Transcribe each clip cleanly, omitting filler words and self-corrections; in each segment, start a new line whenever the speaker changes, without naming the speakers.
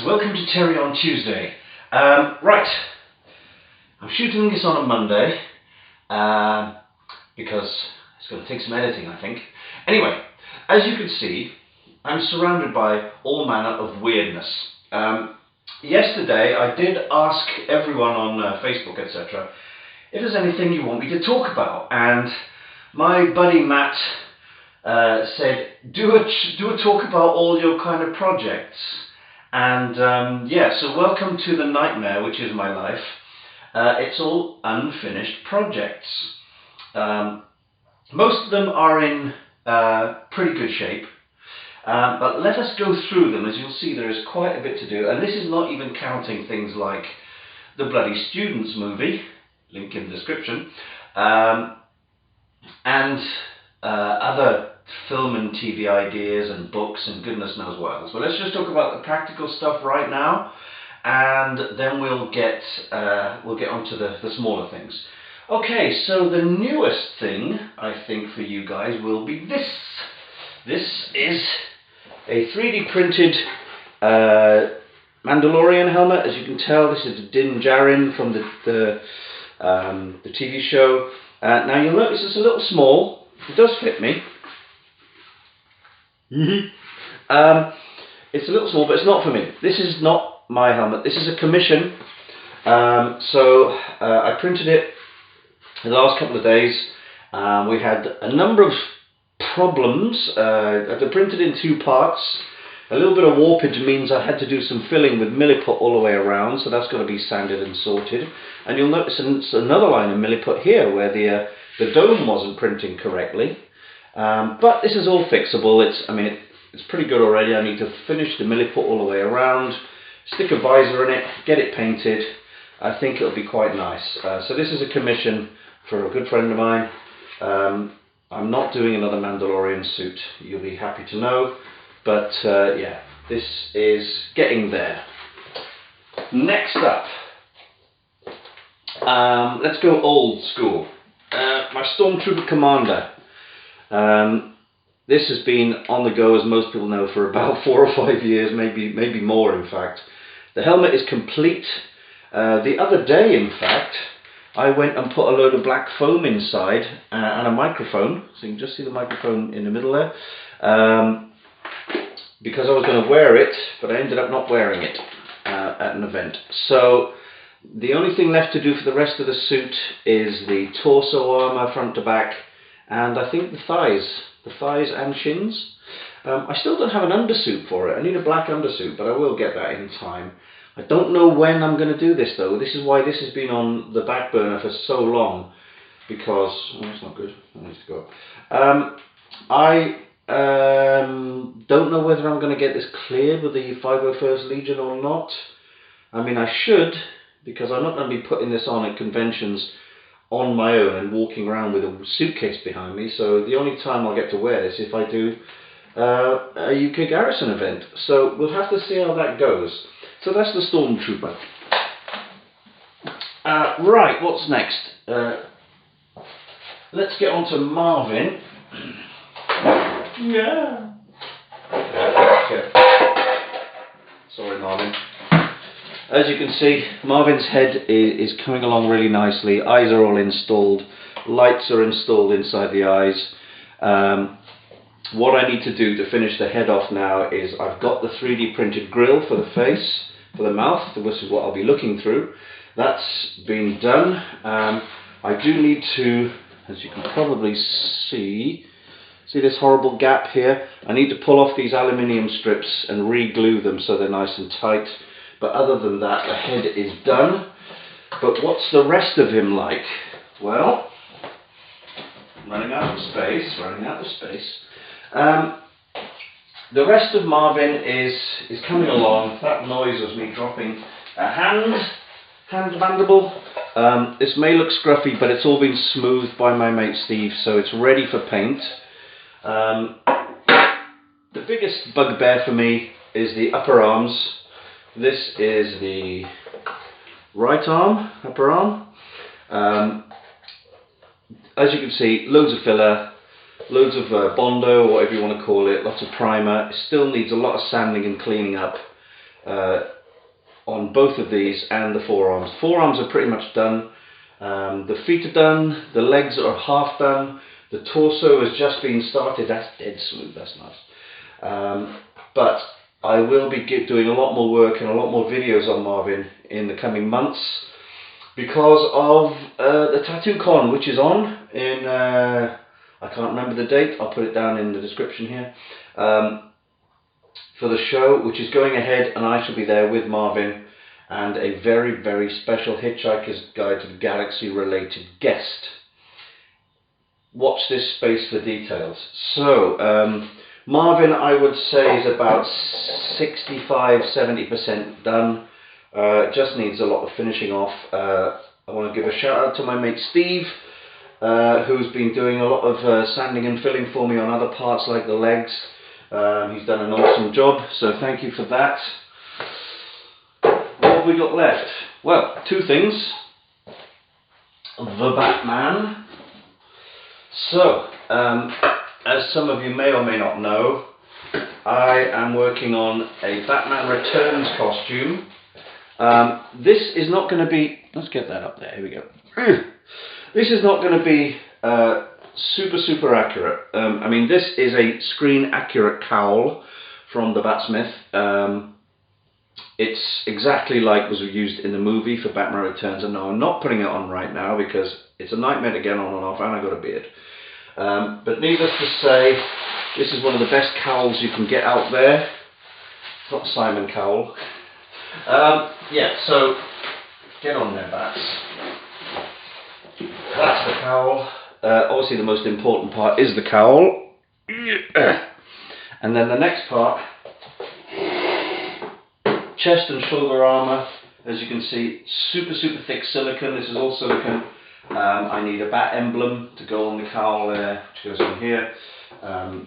welcome to Terry on Tuesday. Right, I'm shooting this on a Monday because it's going to take some editing, I think. Anyway, as you can see, I'm surrounded by all manner of weirdness. Yesterday I did ask everyone on Facebook, etc., if there's anything you want me to talk about, and my buddy Matt said, do a talk about all your kind of projects. And yeah, so welcome to the nightmare which is my life. It's all unfinished projects. Most of them are in pretty good shape, but let us go through them. As you'll see, there is quite a bit to do, and this is not even counting things like the Bloody Students movie, link in the description, and other film and TV ideas and books and goodness knows what else. But let's just talk about the practical stuff right now, and then we'll get onto the smaller things. Okay, so the newest thing I think for you guys will be this. This is a 3D printed Mandalorian helmet. As you can tell, this is Din Djarin from the TV show. Now you'll notice it's a little small. It does fit me. It's a little small, but it's not for me. This is not my helmet. This is a commission. So I printed it the last couple of days. We had a number of problems. I had to print it in 2 parts. A little bit of warpage means I had to do some filling with milliput all the way around, so that's got to be sanded and sorted. And you'll notice another line of milliput here where the dome wasn't printing correctly. But this is all fixable. It's pretty good already. I need to finish the milliput all the way around, stick a visor in it, get it painted. I think it'll be quite nice. So this is a commission for a good friend of mine. I'm not doing another Mandalorian suit, you'll be happy to know. But yeah, this is getting there. Next up, let's go old school. My Stormtrooper Commander. This has been on the go, as most people know, for about 4 or 5 years, maybe more in fact. The helmet is complete. The other day, in fact, I went and put a load of black foam inside and a microphone, so you can just see the microphone in the middle there, because I was going to wear it, but I ended up not wearing it at an event. So the only thing left to do for the rest of the suit is the torso armour front to back, and I think the thighs and shins. I still don't have an undersuit for it. I need a black undersuit, but I will get that in time. I don't know when I'm going to do this though. This is why this has been on the back burner for so long, because it's not good. It needs to go up. I don't know whether I'm going to get this cleared with the 501st Legion or not. I mean, I should, because I'm not going to be putting this on at conventions on my own and walking around with a suitcase behind me. So the only time I'll get to wear this if I do a UK Garrison event. So we'll have to see how that goes. So that's the Stormtrooper. Right, what's next? Let's get on to Marvin. Yeah. Okay. Sorry, Marvin. As you can see, Marvin's head is coming along really nicely. Eyes are all installed. Lights are installed inside the eyes. What I need to do to finish the head off now is I've got the 3D printed grill for the face, for the mouth, which is what I'll be looking through. That's been done. I do need to, as you can probably see this horrible gap here? I need to pull off these aluminium strips and re-glue them so they're nice and tight. But other than that, the head is done. But what's the rest of him like? Well, running out of space. The rest of Marvin is coming along. That noise was me dropping a hand mandible. This may look scruffy, but it's all been smoothed by my mate Steve, so it's ready for paint. The biggest bugbear for me is the upper arms. This is the right arm, upper arm. As you can see, loads of filler, loads of Bondo, or whatever you want to call it, lots of primer. It still needs a lot of sanding and cleaning up. on both of these and the forearms. Forearms are pretty much done. The feet are done. The legs are half done. The torso has just been started. That's dead smooth. That's nice. But I will be doing a lot more work and a lot more videos on Marvin in the coming months because of the Tattoo Con, which is on in, I can't remember the date, I'll put it down in the description here, for the show, which is going ahead, and I shall be there with Marvin and a very, very special Hitchhiker's Guide to the Galaxy related guest. Watch this space for details. So, Marvin, I would say, is about 65–70% done. Just needs a lot of finishing off. I want to give a shout out to my mate Steve, who's been doing a lot of sanding and filling for me on other parts like the legs. He's done an awesome job, so thank you for that. What have we got left? Well, two things. The Batman. So, as some of you may or may not know, I am working on a Batman Returns costume. This is not going to be, let's get that up there, here we go. This is not going to be super accurate. I mean, this is a screen accurate cowl from the Batsmith. It's exactly like was used in the movie for Batman Returns, and no, I'm not putting it on right now because it's a nightmare to get on and off, and I've got a beard. But needless to say, this is one of the best cowls you can get out there. It's not Simon Cowell. Yeah, so get on there, Bats. That's the cowl. Obviously the most important part is the cowl. And then the next part, chest and shoulder armour. As you can see, super thick silicone. This is all silicone. I need a bat emblem to go on the cowl there, which goes on here.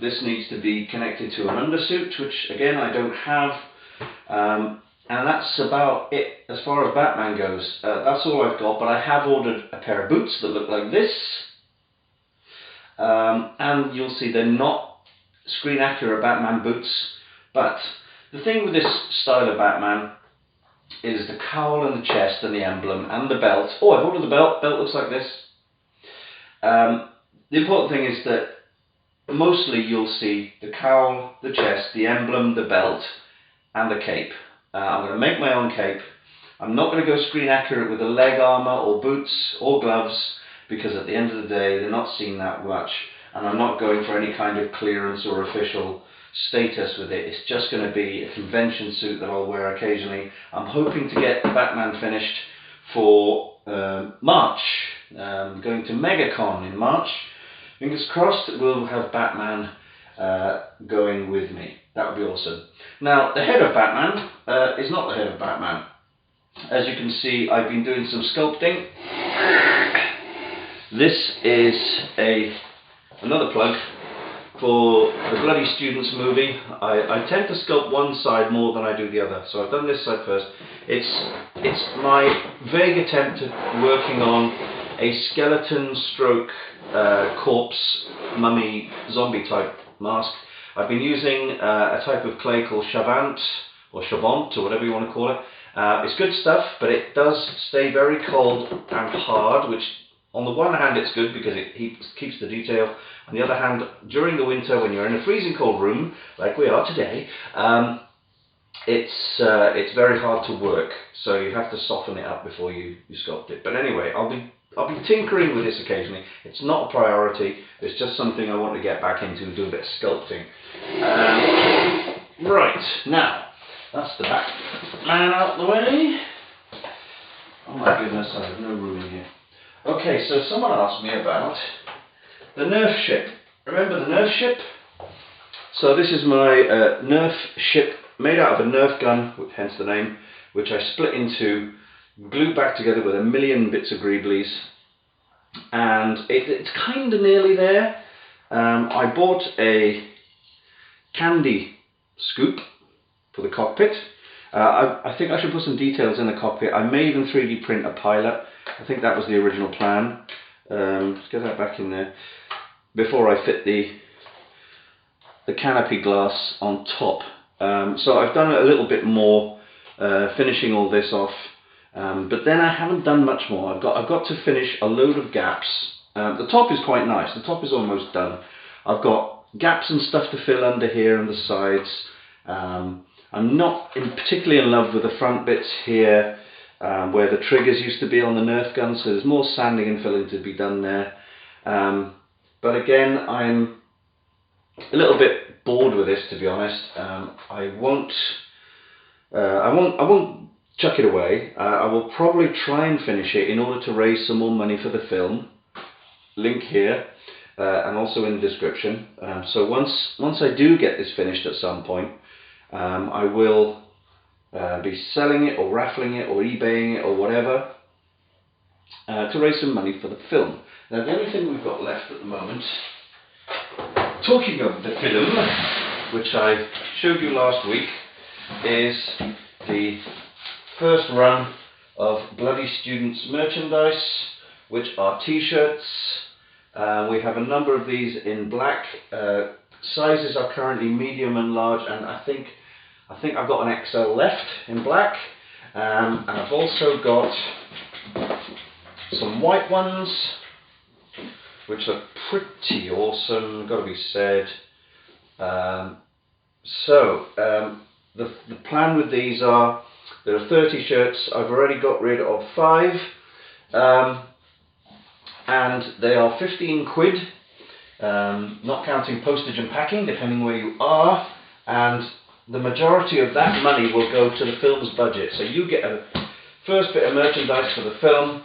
This needs to be connected to an undersuit, which again I don't have. And that's about it as far as Batman goes. That's all I've got, but I have ordered a pair of boots that look like this. And you'll see they're not screen accurate Batman boots, but the thing with this style of Batman is the cowl and the chest and the emblem and the belt. Oh, I've ordered the belt. Belt looks like this. The important thing is that mostly you'll see the cowl, the chest, the emblem, the belt, and the cape. I'm going to make my own cape. I'm not going to go screen accurate with the leg armour or boots or gloves because at the end of the day they're not seen that much, and I'm not going for any kind of clearance or official status with it. It's just going to be a convention suit that I'll wear occasionally. I'm hoping to get the Batman finished for March. Going to MegaCon in March. Fingers crossed we'll have Batman going with me. That would be awesome. Now, the head of Batman is not the head of Batman. As you can see, I've been doing some sculpting. This is another plug for the Bloody Students movie. I tend to sculpt one side more than I do the other, so I've done this side first. It's my vague attempt at working on a skeleton stroke corpse mummy zombie type mask. I've been using a type of clay called Chavant or whatever you want to call it. It's good stuff, but it does stay very cold and hard, which on the one hand it's good because it keeps the detail. On the other hand, during the winter when you're in a freezing cold room, like we are today, it's very hard to work, so you have to soften it up before you sculpt it. But anyway, I'll be tinkering with this occasionally. It's not a priority, it's just something I want to get back into and do a bit of sculpting. Right, now, that's the Batman out the way. Oh my goodness, I have no room in here. Okay, so someone asked me about the Nerf Ship. Remember the Nerf Ship? So this is my Nerf Ship, made out of a Nerf gun, hence the name, which I split into, glued back together with a million bits of greeblies, and it's kind of nearly there. I bought a candy scoop for the cockpit. I think I should put some details in the cockpit. I may even 3D print a pilot. I think that was the original plan. Let's get that back in there before I fit the canopy glass on top. So I've done a little bit more finishing all this off. But then I haven't done much more. I've got to finish a load of gaps. The top is quite nice. The top is almost done. I've got gaps and stuff to fill under here and the sides. I'm not particularly in love with the front bits here, where the triggers used to be on the Nerf gun, so there's more sanding and filling to be done there. But again, I'm a little bit bored with this, to be honest. I won't chuck it away. I will probably try and finish it in order to raise some more money for the film. Link here, and also in the description. So once I do get this finished at some point, I will be selling it or raffling it or eBaying it or whatever to raise some money for the film. Now the only thing we've got left at the moment, talking of the film, which I showed you last week, is the first run of Bloody Students merchandise, which are t-shirts. We have a number of these in black. Sizes are currently medium and large, and I think I've got an XL left in black. And I've also got some white ones, which are pretty awesome, got to be said. The plan with these are, there are 30 shirts. I've already got rid of 5. And they are 15 quid, not counting postage and packing, depending where you are, and the majority of that money will go to the film's budget. So you get a first bit of merchandise for the film,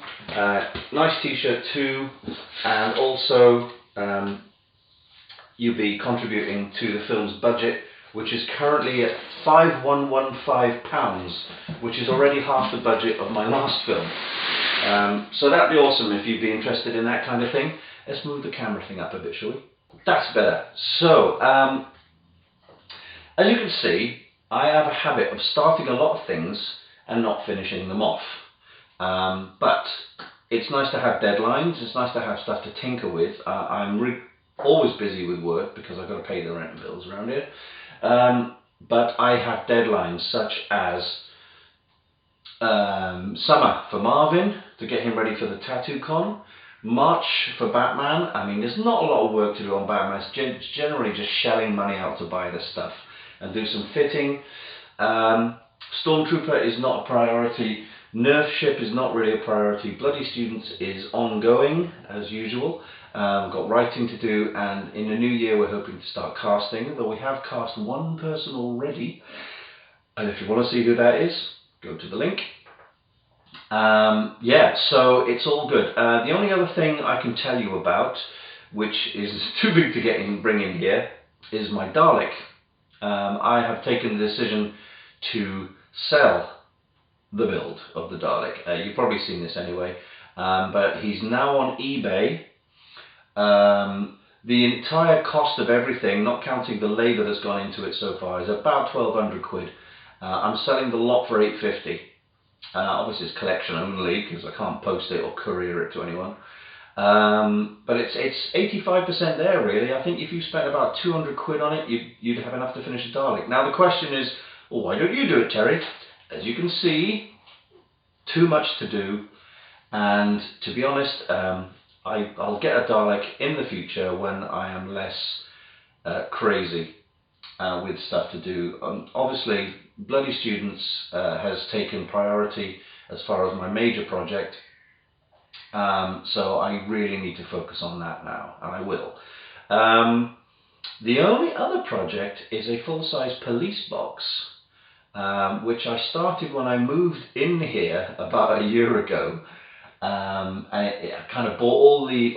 nice t-shirt too, and also you'll be contributing to the film's budget, which is currently at £5,115, which is already half the budget of my last film. So that'd be awesome if you'd be interested in that kind of thing. Let's move the camera thing up a bit, shall we? That's better. So, as you can see, I have a habit of starting a lot of things and not finishing them off. But it's nice to have deadlines, it's nice to have stuff to tinker with. I'm always busy with work because I've got to pay the rent and bills around here. But I have deadlines such as summer for Marvin, to get him ready for the tattoo con. March for Batman. I mean, there's not a lot of work to do on Batman. It's generally just shelling money out to buy the stuff and do some fitting. Stormtrooper is not a priority. Nerf Ship is not really a priority. Bloody Students is ongoing, as usual. We've got writing to do, and in the new year we're hoping to start casting, though we have cast one person already. And if you want to see who that is, go to the link. Yeah, so it's all good. The only other thing I can tell you about, which is too big to bring in here, is my Dalek. I have taken the decision to sell the build of the Dalek. You've probably seen this anyway, but he's now on eBay. The entire cost of everything, not counting the labour that's gone into it so far, is about 1,200 quid. I'm selling the lot for 850. Obviously it's collection only because I can't post it or courier it to anyone. But it's 85% there really. I think if you spent about 200 quid on it, you'd have enough to finish a Dalek. Now the question is, well, why don't you do it, Terry? As you can see, too much to do, and to be honest, I'll get a Dalek in the future when I am less crazy with stuff to do. Obviously, Bloody Students has taken priority as far as my major project, so I really need to focus on that now, and I will. The only other project is a full-size police box, which I started when I moved in here about a year ago. I kind of bought all the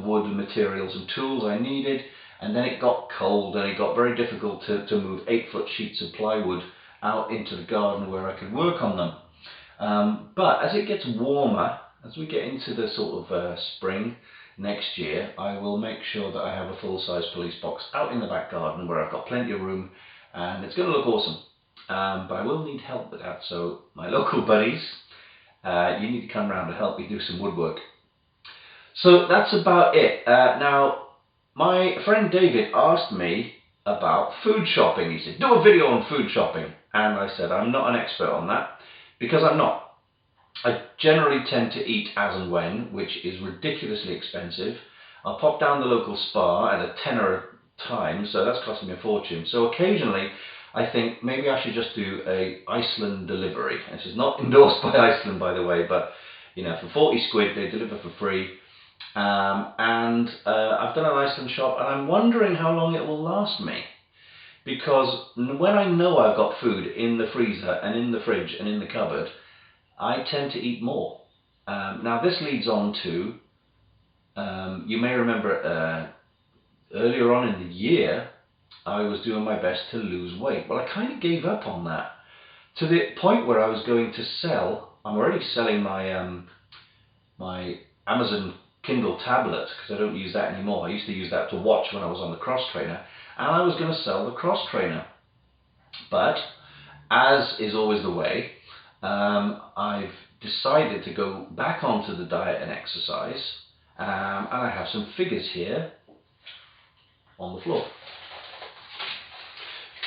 wood and materials and tools I needed, and then it got cold and it got very difficult to move 8-foot sheets of plywood out into the garden where I could work on them. But as it gets warmer, as we get into the sort of spring next year, I will make sure that I have a full-size police box out in the back garden where I've got plenty of room, and it's going to look awesome. But I will need help with that, so my local buddies, you need to come around to help me do some woodwork. So that's about it. Now, my friend David asked me about food shopping. He said, do a video on food shopping. and I said I'm not an expert on that, because I'm not. I generally tend to eat as and when, which is ridiculously expensive. I'll pop down the local spa at a tenner a time, so that's costing me a fortune. So occasionally I think maybe I should just do a Iceland delivery. This is not endorsed by Iceland, by the way, but you know, for 40 squid they deliver for free. I've done an Iceland shop, and I'm wondering how long it will last me. Because when I know I've got food in the freezer and in the fridge and in the cupboard, I tend to eat more. Now this leads on to, you may remember earlier on in the year, I was doing my best to lose weight. Well, I kind of gave up on that, to the point where I was going to sell, I'm already selling my, my Amazon Kindle tablet, because I don't use that anymore. I used to use that to watch when I was on the cross trainer, and I was going to sell the cross trainer. But, as is always the way, I've decided to go back onto the diet and exercise, and I have some figures here on the floor.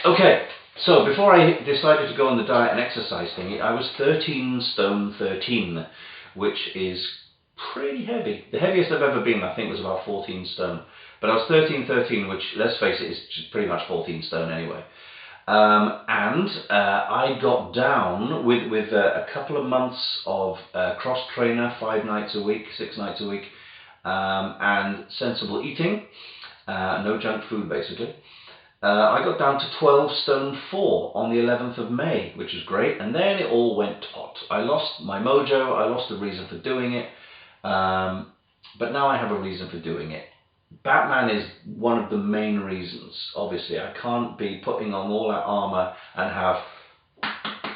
Okay, so before I decided to go on the diet and exercise thingy, I was 13 stone 13, which is pretty heavy. The heaviest I've ever been, I think, was about 14 stone. But I was 13, which, let's face it, is pretty much 14 stone anyway. I got down with a couple of months of cross trainer, 5 nights a week, 6 nights a week, and sensible eating, no junk food basically. I got down to 12 stone 4 on the 11th of May, which was great, and then it all went to pot. I lost my mojo, I lost the reason for doing it, but now I have a reason for doing it. Batman is one of the main reasons. Obviously, I can't be putting on all that armour and have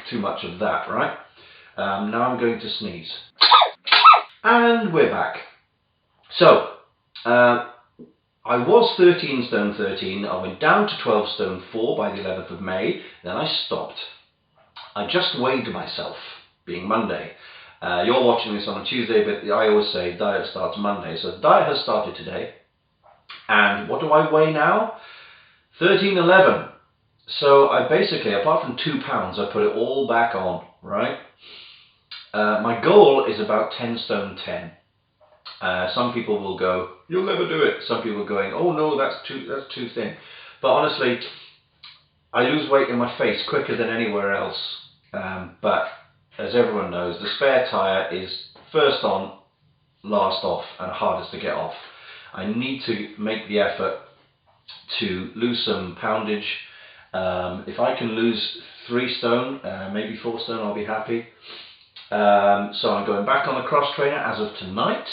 too much of that, right? Now I'm going to sneeze. And we're back. So, I was 13 stone 13, I went down to 12 stone 4 by the 11th of May, then I stopped. I just weighed myself, being Monday. You're watching this on a Tuesday, but I always say diet starts Monday, so the diet has started today. And what do I weigh now? 1311. So I basically, apart from 2 pounds, I put it all back on, right? My goal is about 10 stone 10. Some people will go, you'll never do it. Some people are going, oh no, that's too thin. But honestly, I lose weight in my face quicker than anywhere else. But as everyone knows, the spare tire is first on, last off, and hardest to get off. I need to make the effort to lose some poundage. If I can lose 3 stone, maybe 4 stone, I'll be happy. So I'm going back on the cross trainer as of tonight,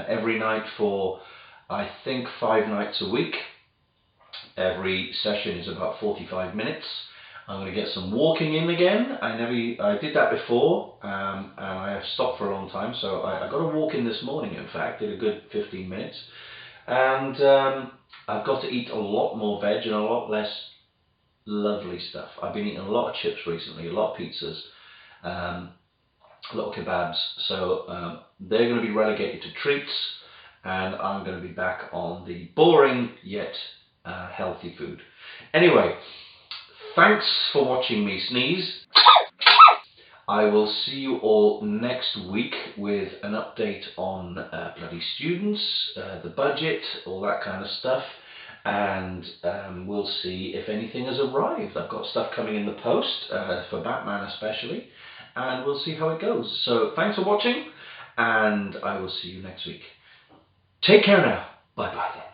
every night for, I think, 5 nights a week. Every session is about 45 minutes. I'm going to get some walking in again. I did that before, and I have stopped for a long time, so I got a walk in this morning, in fact, did a good 15 minutes. And I've got to eat a lot more veg and a lot less lovely stuff. I've been eating a lot of chips recently, a lot of pizzas, a lot of kebabs, so they're going to be relegated to treats, and I'm going to be back on the boring yet healthy food. Anyway, thanks for watching me sneeze. I will see you all next week with an update on bloody students, the budget, all that kind of stuff, and we'll see if anything has arrived. I've got stuff coming in the post, for Batman especially, and we'll see how it goes. So thanks for watching, and I will see you next week. Take care now. Bye bye then.